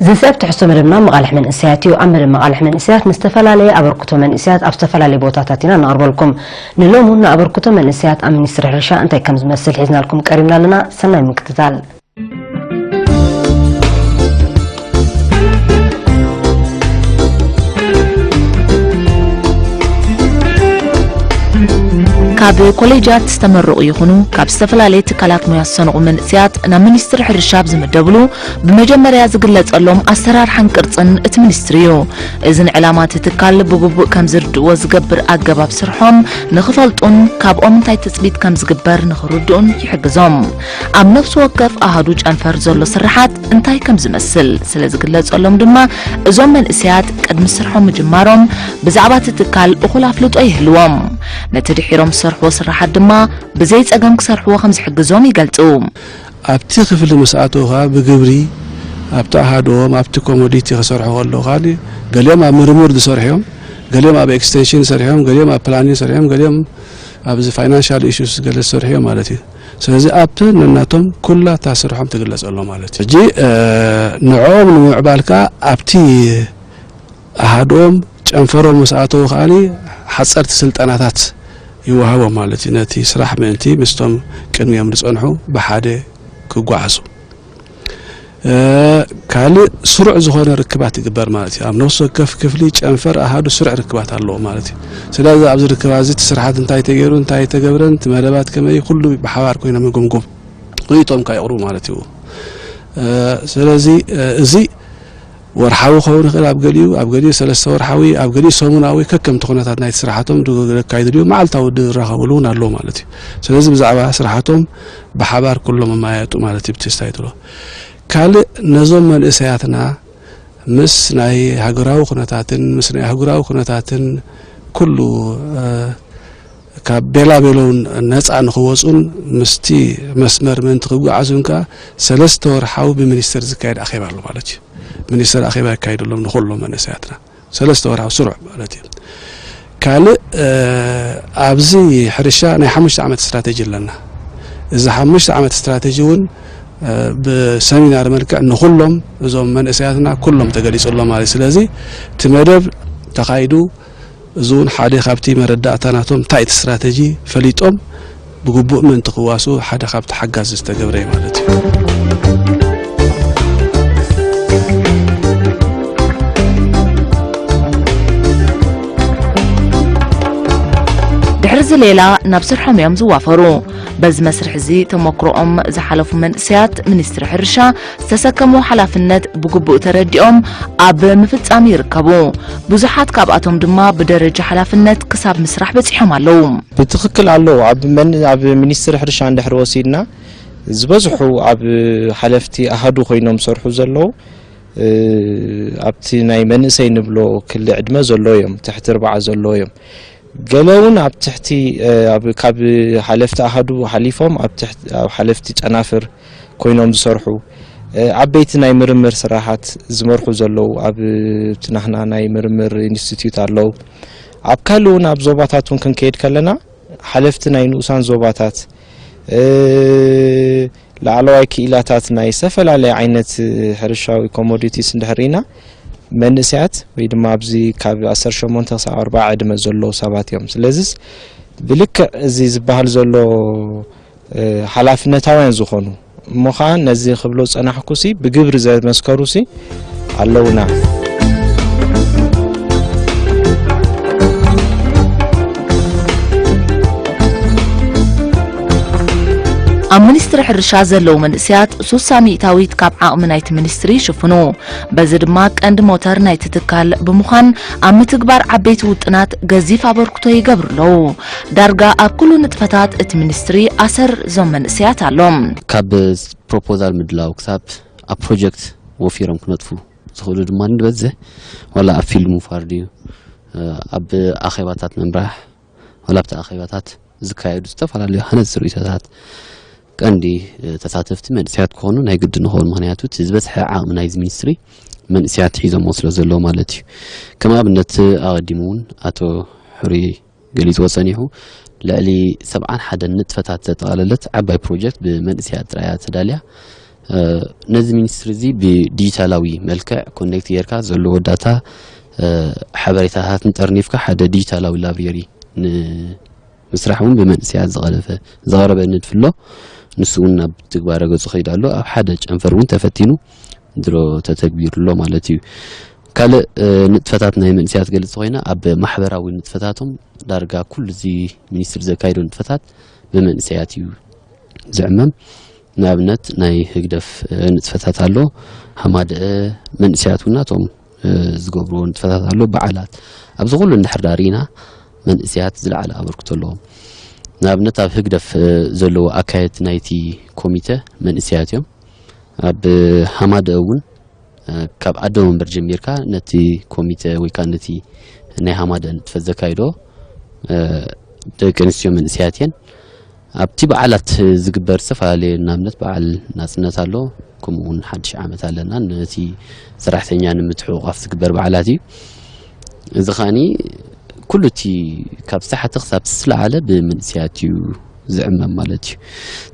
زسبت حسب مدبنا مقالح من إسياتي وعمل مقالح من إسيات نستفلا لي أبركتو من إسيات أبستفلا لي بوتاتاتنا نقرب لكم نلوم هنا أبركتو من إسيات أمن يسرح رشا أنت كم زمسل حزنا لكم كريمنا لنا سنة مكتتال كاب كوليجات استمروا يخونوا كاب استفلالي تكالات مياسنقو من سيات نا منستر حرشاب زمدبلو بمجمريا زغلص اللهم اسرار حنقرصن ات منستريو اذن علامات تكال بغبو كم زردو زغبر اغباب سرحوم نخفلطون كابኦም እንታይ تثبيت كم زغبر نخردون يحجزهم ام نفس وقف احدو ጫንፈር ዘሎ ስራሓት እንታይ كم ዝመስል ስለ ዝግለጽ اللهم ድማ እዞም መንእስያት ቀድም ስርሖም ምጅማሮም ብዛዕባ ትካል እኹል አፍልጦ ይህልዎም نتدحيرهم سرحو سرحات دما بزي صقم كسرحو خمس حجزهم يقلطو ابتي خفل مساعتوها بجبري ابتا هادوم ابتي كوموديتي خسرحو الله غالي قاليوم مرمور دي سرحيهم قاليوم اب اكستنشن سرحيهم قاليوم اب بلانين سرحيهم قاليوم اب زي فاينانشال ايشوز قال سرحيهم مالتي ስለዚህ አፕ ነናቶም ኩላ ታስርሖም ተገለጸሎ ማለት እጂ ንዖም ንዕባልካ አብቲ አሃዶም ጨንፈሮም መስአተው ኻሊ حصرت سلطناتات يوهبوا مالتي نتي سراح منتي مستم كانوا يمرصنحو بحاده كغواعسو كالي سرع زخونه ركبات يقبر مالتي ام نوص كف كفلي ጨንፈር አሃዱ سرع ركبات አለው ማለት ስለዚህ አብዝ ركبات ተስራሓት እንታይ ተገይሩ እንታይ ተገብረን ተመረባት ከመይ ሁሉ በሐዋር ኮይና መገምገም ወይቶም ካይቅሩ ማለት እዩ ስለዚህ እዚ ورحاو خون خل أبجديو سلسة ورحاوي أبجديو سومناوي كم تخونات نايت سرحتهم دو كايدريو مع التاود رخاولون اللو مالتي سلازم بزعبها سرحتهم بحبار كلهم ما ياتو مالتي بتستايدلو كال نظام من إسياتنا مس ناي هجراو خوناتاتن مس ناي هجراو خوناتاتن كله كبلا بلون الناس عن خوصون مستي مسمر من تقوى عزونكا سلسة ورحاو بمنستر زكايد أخيبار له مالتي منستر أخيبار كايد لهم نخلهم من إسياتنا سلسة ورحاو سرع مالتي كال أبزي حرشة ناي حمش عمت استراتيجي لنا إذا حمش عمت استراتيجيون بسمينار مركع نخلهم زوم من إسياتنا كلهم تجلس الله مالي سلازي تمرب تقايدو زون حدا خابتي مرداتناتهم تايت استراتيجي فليتهم بقبوء من تقواسو حدا خابت حجاز استجبري مالتي دحرز ليلة نبصرهم يوم زوافرو بز مسرح زي تمكرهم زحلفوا من سيات منستر حرشة استسكموا حلافنت بقبوء ترديهم اب مفتصام يركبوا بزحات كاباتهم دما بدرجة حلافنت كساب مسرح بصحهم علوم بتخكل علو اب منستر حرشة عند حروسينا زبزحوا اب حلفتي احدو خوينهم صرحوا زلو ابتي ناي منسي نبلو كل عدمه زلو يوم تحت 4 زلو يوم قالون اب تحتي اب كاب حلفت احدو حليفهم اب تحت حلفتي عنافر كوينهم زسرحوا عبيت ناي مرمر صراحات زمرخو زلو اب تنحنا ناي مرمر انستيتيوت አለው اب كالون اب زوباتاتون كنكيد كلنا حلفت ناي نوسان زوباتات لعلواي كيلاتات ناي سفلالي عينت حرشاوي كوموديتيز اندحرينا منسيات ويدما ابزي كاب 1894 عدم زلو 7 يوم ስለዚህ بلك زي زبحال زلو حلافنتاوين زخونو مخان نزي خبلو صنحكوسي بجبر زي مسكروسي علونا منستر حرشة زلو من سيات سوسامي تاويت كاب عقم نايت منستري شفنو بزدماك اند موتر نايت تتكال بمخان عم تكبر عبيت وطنات غزيف عبركتو يقبر لو دارقا اكلو نتفتات ات منستري اثر زم من سيات علوم كاب بروبوزال مدلاو كتاب ا بروجكت وفيرم كنطفو زخولو دمان بزه ولا فيلمو فارديو اب اخيباتات ممراح ولا بتا اخيباتات زكايدو استفالاليو حنزرو يتات كاندي تساتفت من سيات كونو ناي قد نخول مهنياتو تزبس حقا من ايز مينستري من سيات حيزو موصلو زلو مالتي كما بنت اقدمون اتو حري قليز وصانيحو لألي 7 حدا نتفتات تتغاللت عباي بروجكت بمن سيات رايات داليا ነዚ ሚኒስትሪ እዚ ብዲጂታላዊ መልክዕ ኮኔክት ጌርካ ዘለዎ ዳታ ሓበሬታታትን ጠርኒፍካ ሓደ ዲጂታላዊ ላይብረሪ ንምስራሕውን ብመንእሰያት ዝቐረበ ንድፍሎ ንሱ እውን ናብ ትግባረ ገጹ ኸይዳሎ ኣብ ሓደ ጨንፈር እውን ተፈቲኑ ድሮ ተተግቢሩሎ ማለት እዩ ካልእ ንጥፈታት ናይ መንእሰያት ገልጽ ኮይና ኣብ ማሕበራዊ ንጥፈታቶም ዳርጋ ኩሉ እዚ ሚኒስትሪ ዘካይዶ ንጥፈታት ብመንእሰያት እዩ ዝዕመም ንኣብነት ናይ ህግደፍ ንጥፈታት ኣሎ ሃማደ መንእሰያት ውናቶም ዝገብርዎ ንጥፈታት ኣሎ በዓላት ኣብዚ ኩሉ እንድሕር ዳሪና መንእሰያት ዝለዓለ ኣበርክቶ ኣለዎም ንኣብነት ኣብ ህግደፍ ዘለዎ ኣካየት ናይቲ ኮሚቴ መንእሰያት እዮም ኣብ ሃማደ እውን ካብ ኣዶ መንበር ጀሚርካ ነቲ ኮሚቴ ወይ ከዓ ነቲ ናይ ሃማደ ንጥፈት ዘካይዶ ደቂ ኣንስትዮ መንእሰያት እየን ኣብቲ በዓላት ዝግበር ዝተፈላለዩ ንኣብነት በዓል ናጽነት ኣሎ ከምኡውን ሓድሽ ዓመት ኣለና ነቲ ሰራሕተኛ ንምትሕቑቓፍ ዝግበር በዓላት እዩ እዚ ኸኣኒ ኩሉ እቲ ካብ ሳሓቲ ክሳብ ዝለዓለ ብመንእሰያት እዩ ዝዕመም ማለት እዩ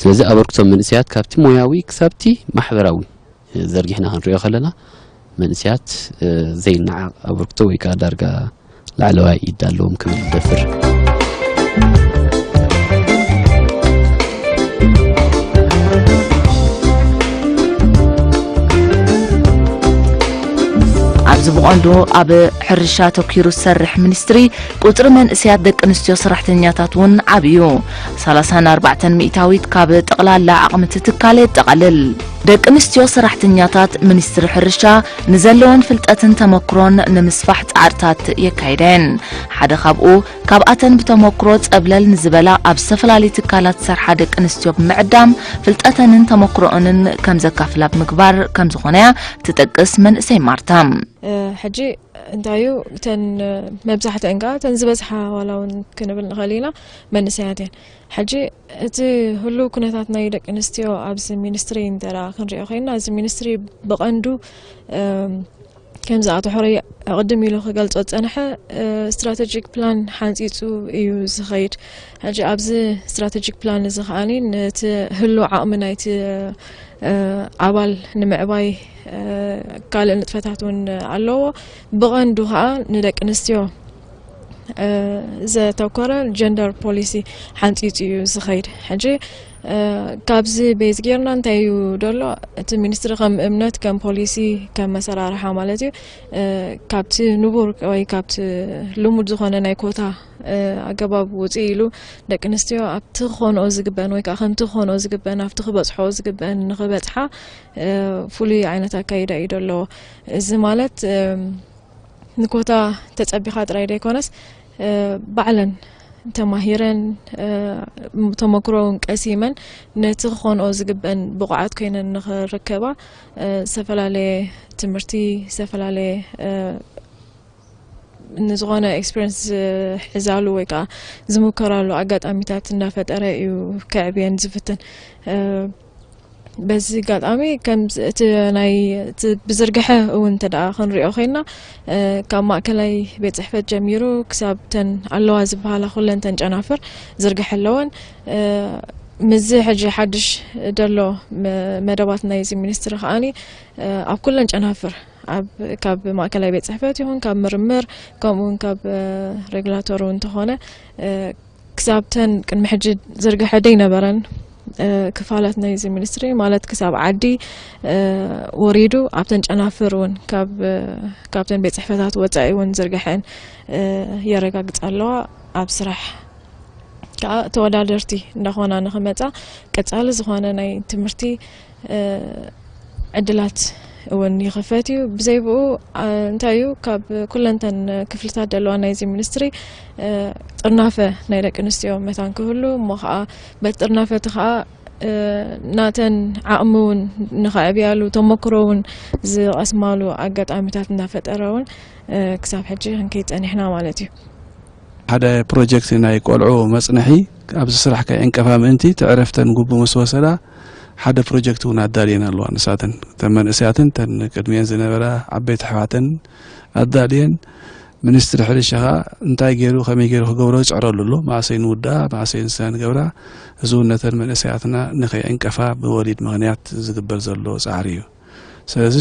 ስለዚ ኣበርክቶም መንእሰያት ካብቲ ሞያዊ ክሳብቲ ማሕበራዊ ዘርጊሕና ክንሪኦ ከለና መንእሰያት ዘይነዓቕ ኣበርክቶ ወይ ከዓ ዳርጋ ላዕለዋይ ኢድ ኣለዎም ክብል ይደፍር ኣብዚ ብቐንዱ ኣብ ሕርሻ ተኪሩ ዝሰርሕ ሚኒስትሪ ቁጥሪ መንእሰያት ደቂ ኣንስትዮ ሰራሕተኛታት እውን ዓብዩ 34 ሚእታዊት ካብ ጠቕላላ ዓቕሚ ትካል የጠቓልል ደቂ ኣንስትዮ ሰራሕተኛታት ሚኒስትሪ ሕርሻ ንዘለዎን ፍልጠትን ተመክሮን ንምስፋሕ ጻዕርታት የካይደን ሓደ ካብኡ ካብኣተን ብተመክሮ ጸብለል ንዝበላ ኣብ ዝተፈላለዩ ትካላት ሰርሓ ደቂ ኣንስትዮ ብምዕዳም ፍልጠተንን ተመክሮኦንን ከም ዘካፍላ ብምግባር ከም ዝኾነ ትጠቅስ መንእሰይ ማርታም ሕጂ እንታዩ ተን መብዛሕትአን ጋ ተን ዝበዝሓ ዋላውን ክንብል ንኽእል ኢና መንእሰያት እየን ሕጂ እቲ ሁሉ ኩነታት ናይ ደቂ ኣንስትዮ ኣብዚ ሚኒስትሪ እንተራ ክንሪኦ ኮይና እዚ ሚኒስትሪ ብቐንዱ ከም ዝኣቶ ሕሩይ ቅድም ኢሉ ክገልጾ ዝጸንሐ ስትራቴጂክ ፕላን ሓንፂፁ እዩ ዝኸይድ ሕጂ ኣብዚ ስትራቴጂክ ፕላን እዚ ኸኣኒ ነቲ ህሉ ዓቕሚ ናይቲ ኣባል ንምዕባይ ካልእ ንጥፈታት እውን ኣለዎ ብቐንዱ ከዓ ንደቂ ኣንስትዮ ዘተኮረ ጀንደር ፖሊሲ ሓንፂፁ እዩ ዝኸይድ ሕጂ ካብዚ ቤዝ ጌርና እንታይ እዩ ደሎ እቲ ሚኒስትሪ ከም እምነት ከም ፖሊሲ ከም መሰራርሓ ማለት እዩ ካብቲ ንቡር ወይ ካብቲ ልሙድ ዝኾነ ናይ ኮታ ኣገባብ ውፅእ ኢሉ ደቂ ኣንስትዮ ኣብቲ ክኾንኦ ዝግበአን ወይ ከዓ ከምቲ ክኾንኦ ዝግበአን ኣብቲ ክበፅሖ ዝግበአን ንኽበፅሓ ፍሉይ ዓይነት ኣካይዳ እዩ ደለዎ እዚ ማለት ንኮታ ተፀቢኻ ጥራይ ደይኮነስ ባዕለን ተማሂረን ተመክሮን ቀሲመን ነቲ ክኾንኦ ዝግበአን ብቑዓት ኮይነን ንኽርከባ ዝተፈላለየ ትምህርቲ ዝተፈላለየ ንዝኾነ ኤክስፒሪየንስ ሒዛሉ ወይ ከዓ ዝሙከራሉ ኣጋጣሚታት እናፈጠረ እዩ ከዕብየን ዝፍትን በዚ ጋጣሚ ከም እቲ ናይ ብዝርግሐ እውን ተደኣ ክንሪኦ ኮይና ካብ ማእከላይ ቤት ጽሕፈት ጀሚሩ ክሳብ ተን ኣለዋ ዝበሃላ ኩለንተን ጨናፍር ዝርግሐ ኣለወን ምዝ ሕጂ ሓድሽ ደሎ መደባት ናይዚ ሚኒስትሪ ኸኣኒ ኣብ ኩለን ጨናፍር ካብ ማእከላይ ቤት ጽሕፈት ይኹን ካብ ምርምር ከምኡውን ካብ ሬጉላቶር እንተኾነ ክሳብ ተን ቅድሚ ሕጂ ዝርግሐ ደይነበረን ክፋላት ናይዚ ሚኒስትሪ ማለት ክሳብ ዓዲ ወሪዱ ኣብተን ጨናፍር እውን ካብተን ቤት ጽሕፈታት ወፃኢ እውን ዝርግሐን የረጋግጽ ኣለዋ ኣብ ስራሕ ከዓ ተወዳደርቲ እንዳኾና ንኽመጻ ቀጻሊ ዝኾነ ናይ ትምህርቲ ዕድላት እውን ይኽፈት እዩ ብዘይብኡ እንታይ እዩ ካብ ኩለንተን ክፍልታት ደለዋ ናይዚ ሚኒስትሪ ጥርናፈ ናይ ደቂ ኣንስትዮ መታን ክህሉ እሞ ከዓ በቲ ጥርናፈቲ ከዓ ናተን ዓቕሚ እውን ንኸዕብያሉ ተመክሮ እውን ዝቐስማሉ ኣጋጣሚታት እናፈጠረ እውን ክሳብ ሕጂ ክንከይድ ፀኒሕና ማለት እዩ ሓደ ፕሮጀክት ናይ ቆልዑ መጽንሒ ኣብዚ ስራሕ ከ ዕንቀፋ ምእንቲ ትዕረፍተን ጉቡ ምስ ወሰዳ ሓደ ፕሮጀክት እውን ኣዳልየን ኣለዋ ንሳተን ተን መንእሰያትን ተን ቅድሚየን ዝነበራ ዓበይቲ ኣሕዋተን ኣዳልየን ሚኒስትር ሕርሻ እንታይ ገይሩ ከመይ ገይሩ ክገብሮ ይፅዕረሉ ኣሎ ማእሰይ ንውዳ ማእሰይ ንስና ንገብራ ህዝብነተን መንእሰያትና ንኸይዕንቀፋ ብወሊድ ምክንያት ዝግበር ዘሎ ፃዕሪ እዩ ስለዚ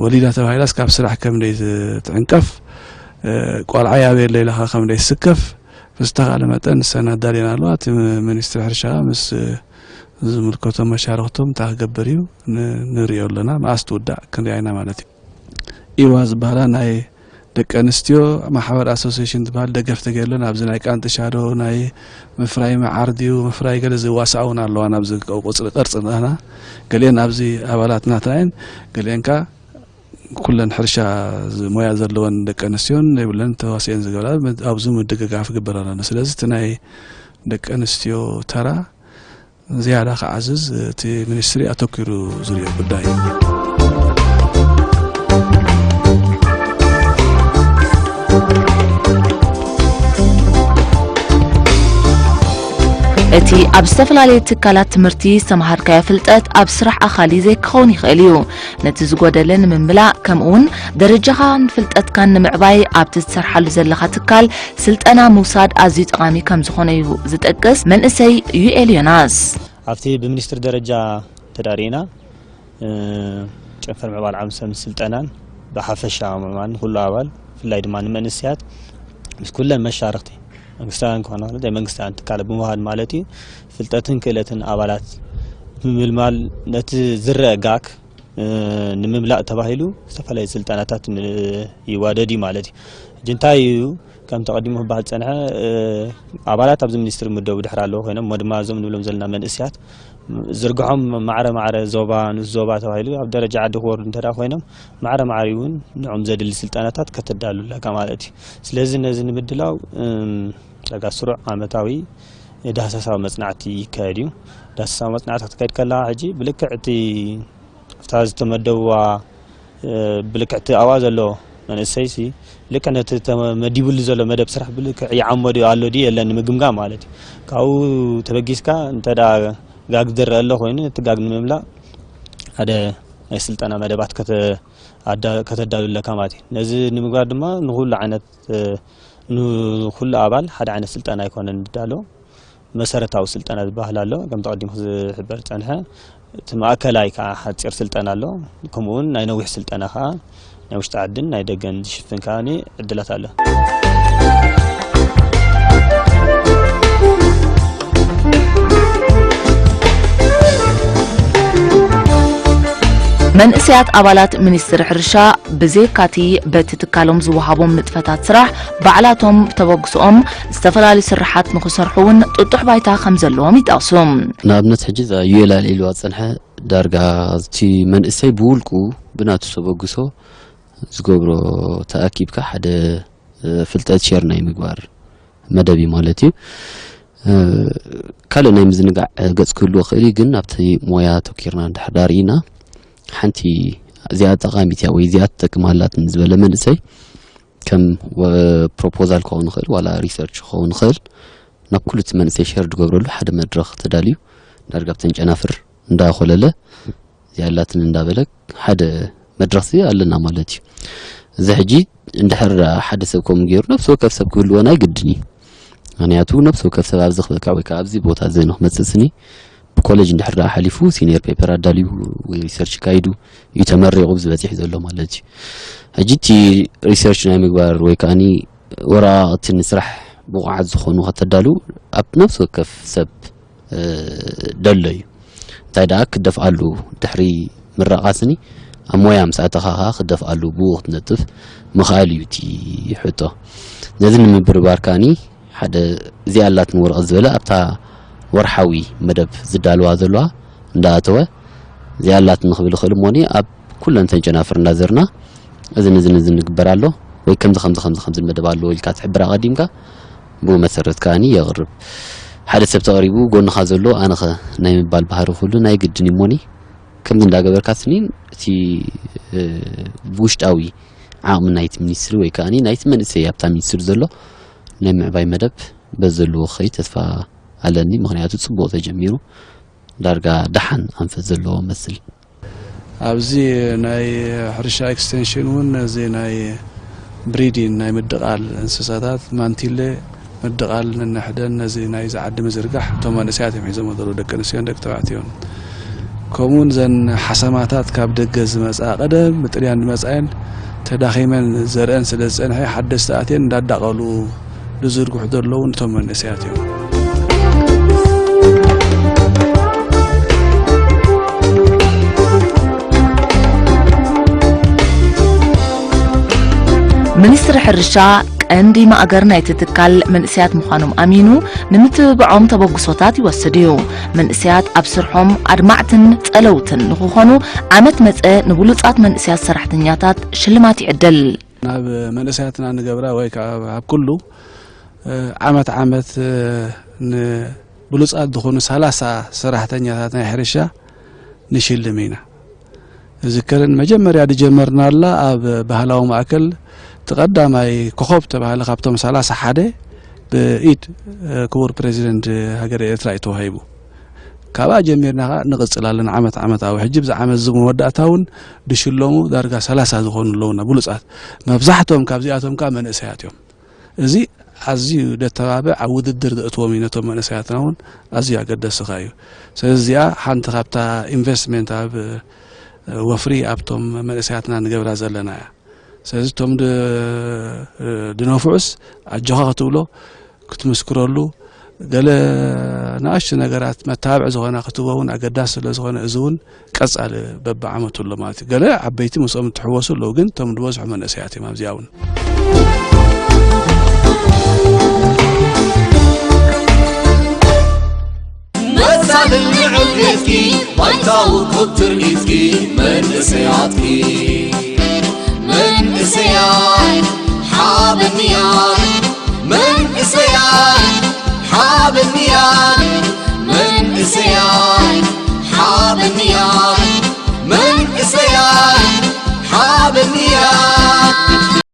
ወሊዳ ተባሂላስ ካብ ስራሕ ከምደይ ትዕንቀፍ ቆልዓ ያበየለ ኢለኻ ከምደይ ስከፍ ብዝተኻለ መጠን ንስና ዳሊና ኣለዋ እቲ ሚኒስትር ሕርሻ ምስ ዝምልከቶም መሻርክቶም እንታይ ክገብር እዩ ንሪኦ ኣለና ማእስ ትውዳእ ክንሪኣ ኢና ማለት እዩ ኢዋ ዝበሃላ ናይ ደቂ ኣንስትዮ ማሕበር ኣሶሲዬሽን ዝበሃል ደገፍ ተገይርለን ኣብዚ ናይ ቃንጢ ሻዶ ናይ ምፍራይ መዓር ድዩ ምፍራይ ገለ ዝዋሳእውን ኣለዋ ናብዚ ቁፅሪ ቅርፂ ንኣና ገሊአን ኣብዚ ኣባላት ናትናየን ገሊአን ከዓ ኩለን ሕርሻ ሞያ ዘለወን ደቂ ኣንስትዮን ዘይብለን ተዋሲአን ዝገብራ ኣብዚ ምድግጋፍ ግበር ኣለና ስለዚ እቲ ናይ ደቂ ኣንስትዮ ተራ ዝያዳ ክዓዝዝ እቲ ሚኒስትሪ ኣተኪሩ ዝሪኦ ጉዳይ እዩ እቲ ኣብ ዝተፈላለዩ ትካላት ትምህርቲ ዝተምሃርካዮ ፍልጠት ኣብ ስራሕ ኣኻሊ ዘይክኸውን ይኽእል እዩ ነቲ ዝጎደለ ንምምላእ ከምኡውን ደረጃኻን ፍልጠትካን ንምዕባይ ኣብቲ ዝሰርሓሉ ዘለኻ ትካል ስልጠና ምውሳድ ኣዝዩ ጠቃሚ ከም ዝኾነ እዩ ዝጠቅስ መንእሰይ ዩኤል ዮናስ ኣብቲ ብሚኒስትር ደረጃ ተዳሪና ጨንፈር ምዕባል ዓምሰም ስልጠናን ብሓፈሻ ማን ኩሉ ኣባል ፍላይ ድማ ንመንእሰያት ምስ ኩለን መሻርክቲ መንግስታን ኮነ ወላ መንግስታን ትካለ ብምሃድ ማለት እዩ ፍልጠትን ክእለትን ኣባላት ብምልማል ነቲ ዝረጋክ ንምምላእ ተባሂሉ ዝተፈላለዩ ስልጠናታት ይዋደዲ ማለት እዩ ጅንታይ እዩ ከም ተቀዲሙ ባህል ጸንሐ ኣባላት ኣብዚ ሚኒስትሪ ምደቡ ድሕራ ኣለዎ ኮይኖም ድማ ዞም ንብሎም ዘለና መንእሰያት ዝርግሖም ማዕረ ዞባ ንስ ዞባ ተባሂሉ ኣብ ደረጃ ዓዲ ክወርዱ እንተዳ ኮይኖም ማዕረ እውን ንዖም ዘድሊ ስልጠናታት ከተዳሉ ለካ ማለት እዩ ስለዚ ነዚ ንምድላው ለጋ ስሩዕ ዓመታዊ ዳህሳሳዊ መጽናዕቲ ይካየድ እዩ ዳህሳሳዊ መጽናዕቲ ክትካየድ ከላ ሕጂ ብልክዕቲ ኣብታ ዝተመደብዋ ብልክዕቲ ኣዋ ዘሎ መንእሰይሲ ልክዕ ነቲ ተመዲቡሉ ዘሎ መደብ ስራሕ ብልክዕ ይዓመዱ ኣሎ ዲ የለን ምግምጋም ማለት እዩ ካብኡ ተበጊስካ እንተዳ ጋግ ዝደርአ ኣሎ ኮይኑ እቲ ጋግ ንምምላእ ሓደ ናይ ስልጠና መደባት ከተዳሉ ለካ ማለት እዩ ነዚ ንምግባር ድማ ንኩሉ ዓይነት ንኩሉ ኣባል ሓደ ዓይነት ስልጠና ይኮነን እንዳሎ መሰረታዊ ስልጠና ዝበሃል ኣሎ ከም ተቀዲሙ ዝሕበር ጸንሐ እቲ ማእከላይ ከዓ ሓፂር ስልጠና ኣሎ ከምኡውን ናይ ነዊሕ ስልጠና ከዓ ናይ ውሽጢ ዓድን ናይ ደገን ዝሽፍን ከዓኒ ዕድላት ኣሎ መንእሰያት ኣባላት ሚኒስትሪ ሕርሻ ብዘይካቲ በቲ ትካሎም ዝወሃቦም ንጥፈታት ስራሕ ባዕላቶም ተበግሶኦም ዝተፈላለዩ ስራሓት ንኽሰርሑውን ጥጡሕ ባይታ ከም ዘለዎም ይጠቕሱ ንኣብነት ሕጂ ዩኤል ኢልዋ ጸንሐ ዳርጋ እቲ መንእሰይ ብውልቁ ብናቱ ተበግሶ ዝገብሮ ተኣኪብካ ሓደ ፍልጠት ሼር ናይ ምግባር መደብ ማለት እዩ ካልእ ናይ ምዝንጋዕ ገጽ ክህልዎ ክእል ግን ኣብቲ ሞያ ተኪርና እንዳሕዳሪና ሓንቲ እዚኣ ጠቃሚት ወይ እዚኣ ትጠቅማላት ንዝበለ መንእሰይ ከም ፕሮፖዛል ክኸውን ይኽእል ዋላ ሪሰርች ክኸውን ይኽእል ናብ ኩሉ እቲ መንእሰይ ሼር ዝገብረሉ ሓደ መድረኽ ተዳልዩ ዳርጋ ብተን ጨናፍር እንዳኾለለ እዚኣላትን እንዳበለ ሓደ መድረኽ ኣለና ማለት እዩ እዚ ሕጂ እንድሕር ሓደ ሰብ ከም ገይሩ ነፍሲ ወከፍ ሰብ ክህልወና ይግድን እዩ ምክንያቱ ነፍሲ ወከፍ ሰብ ኣብዚ ክበካ ወይ ከዓ ኣብዚ ቦታ እዚ ንኽመፅስኒ ኮሌጅ እንድሕር ሓሊፉ ሲኒየር ፔፐር ኣዳልዩ ወይ ሪሰርች ካይዱ ይተመረቑ ዝበፅሕ ዘሎ ማለት እዩ ሕጂ እቲ ሪሰርች ናይ ምግባር ወይ ከዓኒ ወራቕቲ ንስራሕ ብቑዓት ዝኾኑ ከተዳሉ ኣብ ነፍሲ ወከፍ ሰብ ደሎ እዩ እንታይ ደኣ ክደፍኣሉ ድሕሪ ምረቓስኒ ኣብ ሞያ ምስኣተኻ ክደፍኣሉ ብኡ ክትነጥፍ ምኽኣል እዩ እቲ ሕቶ ነዚ ንምብርባር ከዓኒ ሓደ እዚኣላትን ወረቐት ዝበለ ኣብታ ወርሓዊ መደብ ዝዳልዋ ዘለዋ እንዳኣተወ እዚኣላት ንኽብል ይኽእል እሞኒ ኣብ ኩለን ተንጨናፍር እንዳዘርና እዝን ንግበር ኣሎ ወይ ከምዚ መደብ ኣሎ ኢልካ ትሕብር ኣቐዲምካ ብኡ መሰረት ከዓኒ የቕርብ ሓደ ሰብ ተቐሪቡ ጎንኻ ዘሎ ኣነኸ ናይ ምባል ባህሪ ኩሉ ናይ ግድን እሞኒ ከምዚ እንዳገበርካ ስኒን እቲ ውሽጣዊ ዓቕሚ ናይቲ ሚኒስትሪ ወይ ከዓኒ ናይቲ መንእሰይ ኣብታ ሚኒስትሪ ዘሎ ናይ ምዕባይ መደብ በዘለዎ ኸይ ተስፋ ኣለኒ ምክንያቱ ጽቡቕ ተጀሚሩ ዳርጋ ደሓን አንፈት ዘለዎ መስል ኣብዚ ናይ ሕርሻ ኤክስቴንሽን እውን እዚ ናይ بريدين ناي مدقال انسساتات مانتيلي مدقال نحدن نزي ناي زعد مزرقح توم نسياتهم حيزم ودرو دك نسيان دك تبعتيون كومون زن حسماتات كاب دغز مسا قدم مطريان مساين تداخيمن زران سلسن هي حدث ساعتين دادقلو لزرقح دلو توم نسياتهم ሚኒስትር ሕርሻ ቀንዲ ማእገር ናይ ትትካል መንእስያት ምዃኖም ኣሚኑ ንምትብብዖም ተበግሶታት ይወስድ እዩ መንእስያት ኣብ ስርሖም ኣድማዕትን ጸለውትን ንኽኾኑ ዓመት መጸ ንብሉጻት መንእስያት ሰራሕተኛታት ሽልማት ይዕደል ናብ መንእስያትና ንገብራ ወይ ኣብ ኩሉ ዓመት ንብሉጻት ዝኾኑ 30 ሰራሕተኛታት ናይ ሕርሻ ንሽልም ኢና ذكرن مجمريا دجمرنا الله أب بهلاو مأكل تقدماي كخوب تبهلا خابتهم 30 حدا بإيد كبر بريزيدنت هاجر إسرائيل توهيبو كابا جميرنا نقصلالنا عمت أو حجب زعمت زغون ودأتاون دشلومو درجة 3 زغون لونا بلوصات مبزحتهم كابزياتهم كامن إسياتهم زي أزيو دتابع عود الدرد أتومينتهم من إسياتناون أزيا قد السخايو سيزيا حنت خابتا إنفستمنت أب وفري أبتم منسياتنا نجبر زلنا سيز توم دنوفعس الجهة تقوله كنت مسكرولو قال ناقش نجارات متابع زغنا كتبون أقداس لزغنا أزون كسأل بب عمة الله ماتي قال عبيتي مصمم تحوسه لو جنت توم دوزع منسياتي ما بزياون مسال العقيسكي بايتاو كتر إسكي من سياتكي